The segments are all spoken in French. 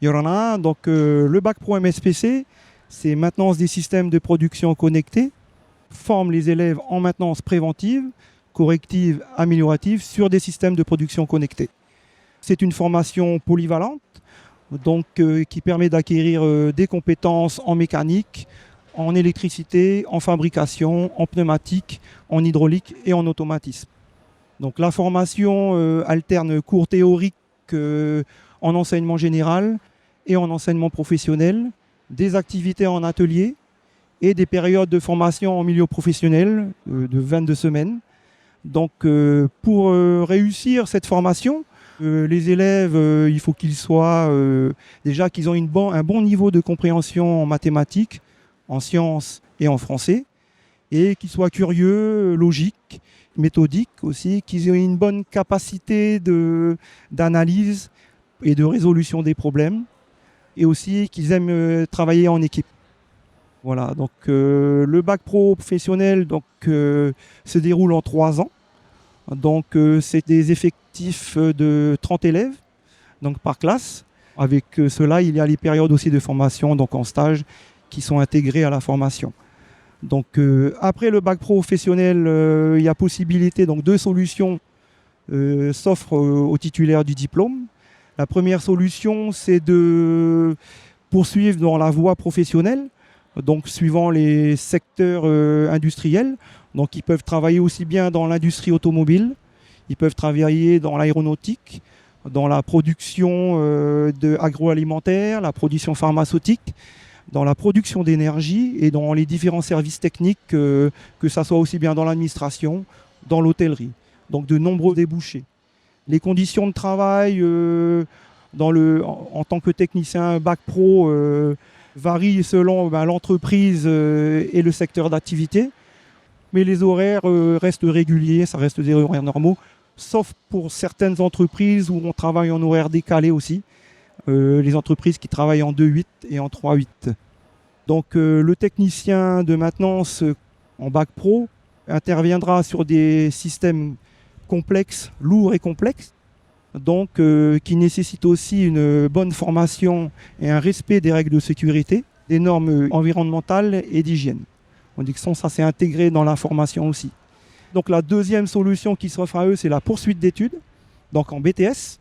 Il y en a un, donc le bac pro MSPC, c'est maintenance des systèmes de production connectés, forme les élèves en maintenance préventive, corrective, améliorative sur des systèmes de production connectés. C'est une formation polyvalente, donc qui permet d'acquérir des compétences en mécanique, en électricité, en fabrication, en pneumatique, en hydraulique et en automatisme. Donc la formation alterne cours théoriques en enseignement général et en enseignement professionnel, des activités en atelier et des périodes de formation en milieu professionnel de 22 semaines. Donc pour réussir cette formation, les élèves, il faut qu'ils soient déjà qu'ils ont un bon niveau de compréhension en mathématiques, en sciences et en français, et qu'ils soient curieux, logiques, méthodiques aussi, qu'ils aient une bonne capacité d'analyse et de résolution des problèmes, et aussi qu'ils aiment travailler en équipe. Voilà, donc le bac pro professionnel se déroule en 3 ans. Donc c'est des effectifs de 30 élèves donc, par classe. Avec cela, il y a les périodes aussi de formation, donc en stage, qui sont intégrées à la formation. Donc après le bac professionnel, il y a possibilité, donc 2 solutions s'offrent aux titulaires du diplôme. La première solution, c'est de poursuivre dans la voie professionnelle, donc suivant les secteurs industriels. Donc ils peuvent travailler aussi bien dans l'industrie automobile, ils peuvent travailler dans l'aéronautique, dans la production agroalimentaire, la production pharmaceutique, dans la production d'énergie et dans les différents services techniques, que ça soit aussi bien dans l'administration, dans l'hôtellerie. Donc de nombreux débouchés. Les conditions de travail en tant que technicien bac pro varient selon l'entreprise et le secteur d'activité. Mais les horaires restent réguliers, ça reste des horaires normaux, sauf pour certaines entreprises où on travaille en horaire décalé aussi. Les entreprises qui travaillent en 2-8 et en 3-8. Donc le technicien de maintenance en bac pro interviendra sur des systèmes complexes, lourds et complexes, donc qui nécessitent aussi une bonne formation et un respect des règles de sécurité, des normes environnementales et d'hygiène. On dit que ça c'est intégré dans la formation aussi. Donc la deuxième solution qui s'offre à eux, c'est la poursuite d'études, donc en BTS.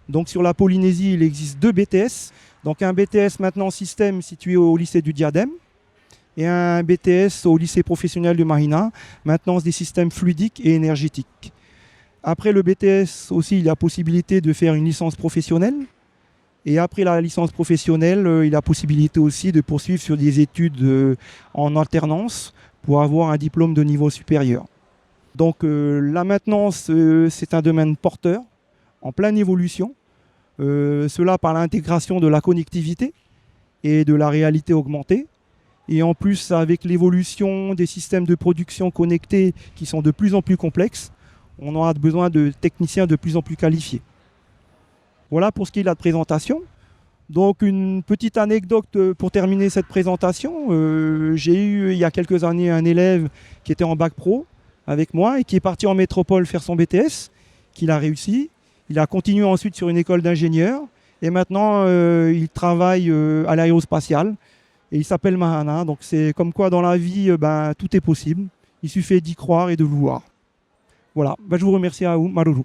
Donc sur la Polynésie, il existe 2 BTS. Donc un BTS maintenant système situé au lycée du Diadème et un BTS au lycée professionnel de Mahina, maintenance des systèmes fluidiques et énergétiques. Après le BTS aussi, il y a possibilité de faire une licence professionnelle. Et après la licence professionnelle, il y a possibilité aussi de poursuivre sur des études en alternance pour avoir un diplôme de niveau supérieur. Donc la maintenance, c'est un domaine porteur, en pleine évolution. Cela par l'intégration de la connectivité et de la réalité augmentée. Et en plus, avec l'évolution des systèmes de production connectés qui sont de plus en plus complexes, on aura besoin de techniciens de plus en plus qualifiés. Voilà pour ce qui est de la présentation. Donc une petite anecdote pour terminer cette présentation. J'ai eu il y a quelques années un élève qui était en bac pro avec moi et qui est parti en métropole faire son BTS, qu'il a réussi. Il a continué ensuite sur une école d'ingénieur et maintenant il travaille à l'aérospatiale et il s'appelle Mahana. Donc c'est comme quoi dans la vie, tout est possible. Il suffit d'y croire et de vouloir. Voilà, je vous remercie à vous, Maruru.